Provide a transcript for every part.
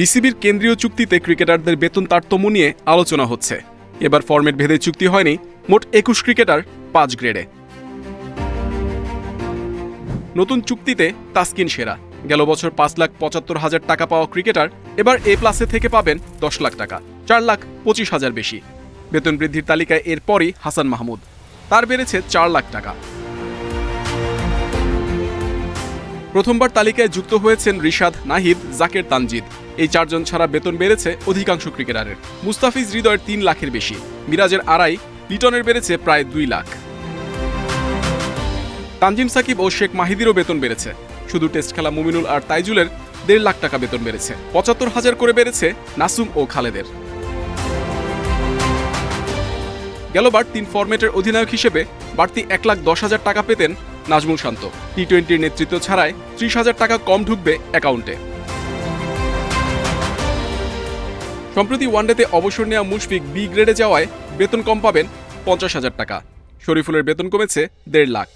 বিসিবির কেন্দ্রীয় চুক্তিতে ক্রিকেটারদের বেতন তারতম্য নিয়ে আলোচনা হচ্ছে। এবার ফরম্যাট ভেদে চুক্তি হয়নি, মোট 21 ক্রিকেটার 5 গ্রেডে। নতুন চুক্তিতে তাসকিন সেরা। গেল বছর 5,75,000 টাকা পাওয়া ক্রিকেটার এবার এ প্লাসে থেকে পাবেন 10 লাখ টাকা, 4,25,000 বেশি। বেতন বৃদ্ধির তালিকায় এরপরই হাসান মাহমুদ, তার বেড়েছে 4 লাখ টাকা। প্রথমবার তালিকায় যুক্ত হয়েছেন রিশাদ, নাহিদ, জাকের, তানজিদ। এই 4 জন ছাড়া বেতন বেড়েছে অধিকাংশ ক্রিকেটারের। মুস্তাফিজ হৃদয়ের 3 লাখের বেশি, মিরাজের 2.5, লিটনের বেড়েছে প্রায় 2 লাখ। তানজিম সাকিব ও শেখ মাহিদিরও বেতন বেড়েছে। শুধু টেস্ট খেলা মুমিনুল আর তাইজুলের 1.5 লাখ টাকা বেতন বেড়েছে। 75,000 করে বেড়েছে নাসুম ও খালেদের। গেলবার 3 ফরম্যাটের অধিনায়ক হিসেবে বাড়তি 1,10,000 টাকা পেতেন নাজমুল শান্ত। টি-20 নেতৃত্ব ছাড়াই 30,000 টাকা কম ঢুকবে অ্যাকাউন্টে। সম্প্রতি ওয়ানডেতে অবসর নেওয়া মুশফিক বি গ্রেডে যাওয়ায় বেতন কম পাবেন 50,000 টাকা। শরীফুলের বেতন কমেছে 1.5 লাখ।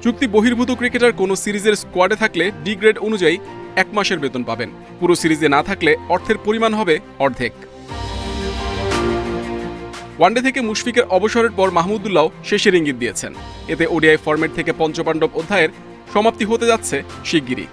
চুক্তি বহির্ভূত ক্রিকেটার কোনো সিরিজের স্কোয়াডে থাকলে ডি গ্রেড অনুযায়ী 1 মাসের বেতন পাবেন। পুরো সিরিজে না থাকলে অর্থের পরিমাণ হবে অর্ধেক। ওয়ানডে থেকে মুশফিকের অবসরের পর মাহমুদুল্লাহ শেষের ইঙ্গিত দিয়েছেন। এতে ওডিআই ফরম্যাট থেকে পঞ্চপাণ্ডব অধ্যায়ের সমাপ্তি হতে যাচ্ছে শিগগিরই।